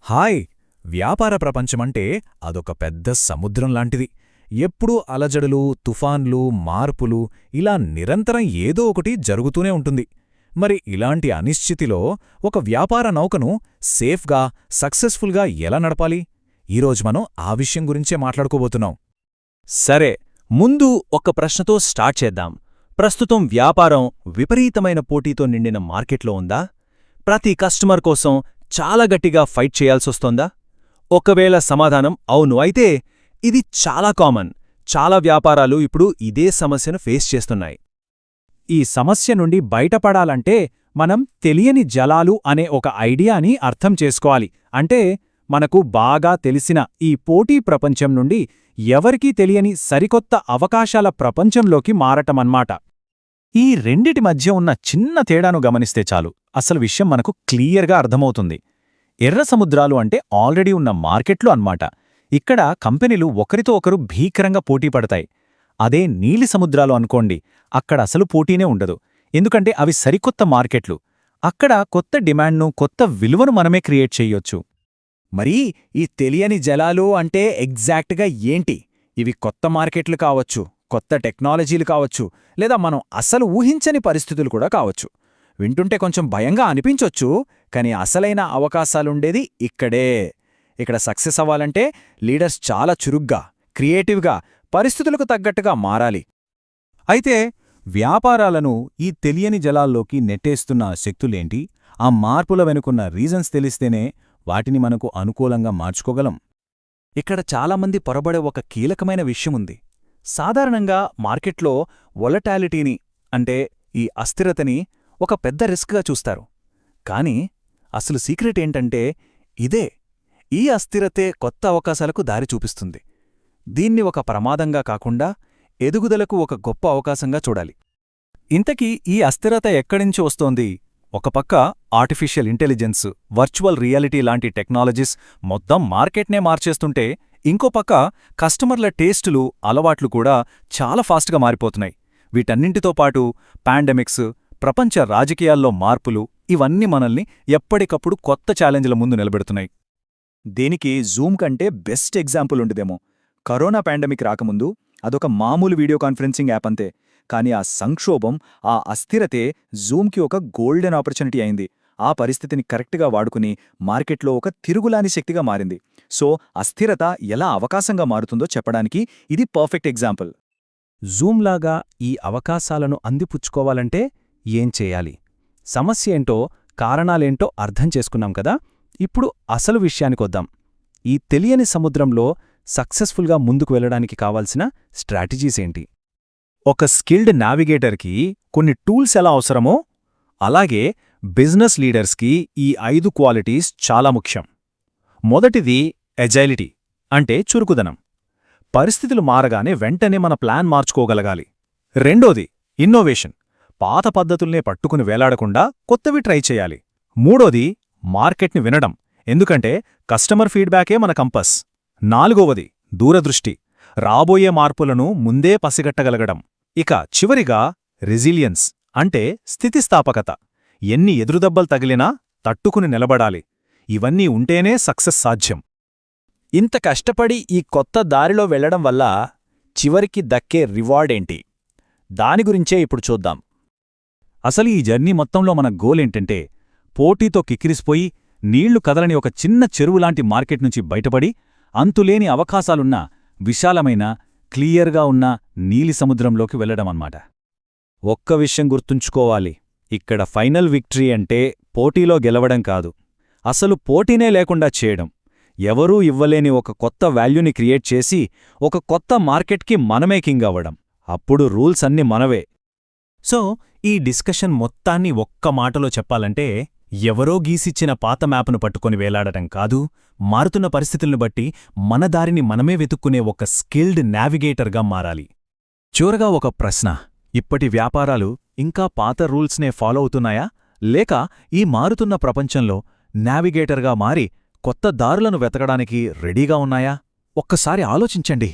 Hi! వ్యాపార ప్రపంచమంటే అదొక పెద్ద సముద్రం లాంటిది. ఎప్పుడూ అలజడులు, తుఫాన్లు, మార్పులు ఇలా నిరంతరం ఏదో ఒకటి జరుగుతూనే ఉంటుంది. మరి ఇలాంటి అనిశ్చితిలో ఒక వ్యాపార నౌకను సేఫ్గా, సక్సెస్ఫుల్గా ఎలా నడపాలి? ఈరోజు మనం ఆ విషయం గురించే మాట్లాడుకోబోతున్నాం. సరే, ముందు ఒక ప్రశ్నతో స్టార్ట్ చేద్దాం. ప్రస్తుతం వ్యాపారం విపరీతమైన పోటీతో నిండిన మార్కెట్లో ఉందా? ప్రతి కస్టమర్ కోసం చాలా గట్టిగా ఫైట్ చేయాల్సొస్తోందా? ఒకవేళ సమాధానం అవును అయితే, ఇది చాలా కామన్. చాలా వ్యాపారాలు ఇప్పుడు ఇదే సమస్యను ఫేస్ చేస్తున్నాయి. ఈ సమస్య నుండి బయటపడాలంటే మనం తెలియని జలాలు అనే ఒక ఐడియాని అర్థం చేసుకోవాలి. అంటే మనకు బాగా తెలిసిన ఈ పోటీ ప్రపంచం నుండి ఎవరికీ తెలియని సరికొత్త అవకాశాల ప్రపంచంలోకి మారటమన్మాట. ఈ రెండిటి మధ్య ఉన్న చిన్న తేడాను గమనిస్తే చాలు, అసలు విషయం మనకు క్లియర్గా అర్థమవుతుంది. ఎర్ర సముద్రాలు అంటే ఆల్రెడీ ఉన్న మార్కెట్లు అన్మాట. ఇక్కడ కంపెనీలు ఒకరితో ఒకరు భీకరంగా పోటీ పడతాయి. అదే నీలి సముద్రాలు అనుకోండి, అక్కడ అసలు పోటీనే ఉండదు. ఎందుకంటే అవి సరికొత్త మార్కెట్లు. అక్కడ కొత్త డిమాండ్ను, కొత్త విలువను మనమే క్రియేట్ చెయ్యొచ్చు. మరి ఈ తెలియని జలాలు అంటే ఎగ్జాక్ట్గా ఏంటి? ఇవి కొత్త మార్కెట్లు కావచ్చు, కొత్త టెక్నాలజీలు కావచ్చు, లేదా మనం అసలు ఊహించని పరిస్థితులు కూడా కావచ్చు. వింటుంటే కొంచెం భయంగా అనిపించొచ్చు, కానీ అసలైన అవకాశాలుండేది ఇక్కడే. ఇక్కడ సక్సెస్ అవ్వాలంటే లీడర్స్ చాలా చురుగ్గా, క్రియేటివ్గా, పరిస్థితులకు తగ్గట్టుగా మారాలి. అయితే వ్యాపారాలను ఈ తెలియని జలాల్లోకి నెట్టేస్తున్న శక్తులేంటి? ఆ మార్పుల వెనుకున్న రీజన్స్ తెలిస్తేనే వాటిని మనకు అనుకూలంగా మార్చుకోగలం. ఇక్కడ చాలామంది పొరబడే ఒక కీలకమైన విషయముంది. సాధారణంగా మార్కెట్లో వొలటాలిటీని, అంటే ఈ అస్థిరతని ఒక పెద్ద రిస్క్గా చూస్తారు. కానీ అసలు సీక్రెట్ ఏంటంటే ఇదే. ఈ అస్థిరతే కొత్త అవకాశాలకు దారి చూపిస్తుంది. దీన్ని ఒక ప్రమాదంగా కాకుండా ఎదుగుదలకు ఒక గొప్ప అవకాశంగా చూడాలి. ఇంతకీ ఈ అస్థిరత ఎక్కడినుంచి వస్తోంది? ఒక పక్క ఆర్టిఫిషియల్ ఇంటెలిజెన్స్, వర్చువల్ రియాలిటీ లాంటి టెక్నాలజీస్ మొత్తం మార్కెట్నే మార్చేస్తుంటే, ఇంకో పక్క కస్టమర్ల టేస్టులు, అలవాట్లు కూడా చాలా ఫాస్ట్గా మారిపోతున్నాయి. వీటన్నింటితో పాటు పాండమిక్స్, ప్రపంచ రాజకీయాల్లో మార్పులు, ఇవన్నీ మనల్ని ఎప్పటికప్పుడు కొత్త ఛాలెంజ్ల ముందు నిలబెడుతున్నాయి. దీనికి జూమ్ కంటే బెస్ట్ ఎగ్జాంపుల్ ఉండదేమో. కరోనా పాండమిక్ రాకముందు అదొక మామూలు వీడియో కాన్ఫరెన్సింగ్ యాప్ అంతే. కానీ ఆ సంక్షోభం, ఆ అస్థిరతే జూమ్కి ఒక గోల్డెన్ ఆపర్చునిటీ అయింది. ఆ పరిస్థితిని కరెక్ట్గా వాడుకుని మార్కెట్లో ఒక తిరుగులాని శక్తిగా మారింది. సో అస్థిరత ఎలా అవకాశంగా మారుతుందో చెప్పడానికి ఇది పర్ఫెక్ట్ ఎగ్జాంపుల్. జూమ్లాగా ఈ అవకాశాలను అందిపుచ్చుకోవాలంటే ఏం చేయాలి? సమస్య ఏంటో, కారణాలేంటో అర్థం చేసుకున్నాం కదా. ఇప్పుడు అసలు విషయానికొద్దాం. ఈ తెలియని సముద్రంలో సక్సెస్ఫుల్గా ముందుకు వెళ్లడానికి కావాల్సిన స్ట్రాటజీస్ ఏంటి? ఒక స్కిల్డ్ నావిగేటర్కి కొన్ని టూల్స్ ఎలా అవసరమో, అలాగే బిజినెస్ లీడర్స్కి ఈ 5 క్వాలిటీస్ చాలా ముఖ్యం. మొదటిది ఎజైలిటీ, అంటే చురుకుదనం. పరిస్థితులు మారగానే వెంటనే మన ప్లాన్ మార్చుకోగలగాలి. రెండోది ఇన్నోవేషన్, పాత పద్ధతుల్నే పట్టుకుని వేలాడకుండా కొత్తవి ట్రై చేయాలి. మూడోది మార్కెట్ని వినడం, ఎందుకంటే కస్టమర్ ఫీడ్బ్యాకే మన కంపస్. నాలుగవది దూరదృష్టి, రాబోయే మార్పులను ముందే పసిగట్టగలగడం. ఇక చివరిగా రెసిలియన్స్, అంటే స్థితిస్థాపకత. ఎన్ని ఎదురుదెబ్బలు తగిలినా తట్టుకుని నిలబడాలి. ఇవన్నీ ఉంటేనే సక్సెస్ సాధ్యం. ఇంత కష్టపడి ఈ కొత్త దారిలో వెళ్లడం వల్ల చివరికి దక్కే రివార్డేంటి? దాని గురించే ఇప్పుడు చూద్దాం. అసలు ఈ జర్నీ మొత్తంలో మన గోలేంటంటే, పోటీతో కిక్కిరిసిపోయి నీళ్లు కదలని ఒక చిన్న చెరువులాంటి మార్కెట్ నుంచి బయటపడి, అంతులేని అవకాశాలున్న విశాలమైన, క్లియర్గా ఉన్న నీలి సముద్రంలోకి వెళ్లడమన్నమాట. ఒక్క విషయం గుర్తుంచుకోవాలి, ఇక్కడ ఫైనల్ విక్టరీ అంటే పోటీలో గెలవడం కాదు, అసలు పోటీనే లేకుండా చేయడం. ఎవరూ ఇవ్వలేని ఒక కొత్త వాల్యూని క్రియేట్ చేసి ఒక కొత్త మార్కెట్కి మనమే కింగ్ అవ్వడం. అప్పుడు రూల్స్ అన్ని మనవే. సో ఈ డిస్కషన్ మొత్తాన్ని ఒక్క మాటలో చెప్పాలంటే, ఎవరో గీసిచ్చిన పాత మ్యాప్ను పట్టుకొని వేలాడటం కాదు, మారుతున్న పరిస్థితులను బట్టి మన దారిని మనమే వెతుక్కునే ఒక స్కిల్డ్ నావిగేటర్గా మారాలి. చివరగా ఒక ప్రశ్న: ఇప్పటి వ్యాపారాలు ఇంకా పాత రూల్స్నే ఫాలో అవుతున్నాయా, లేక ఈ మారుతున్న ప్రపంచంలో నావిగేటర్గా మారి కొత్త దారులను వెతకడానికి రెడీగా ఉన్నాయా? ఒక్కసారి ఆలోచించండి.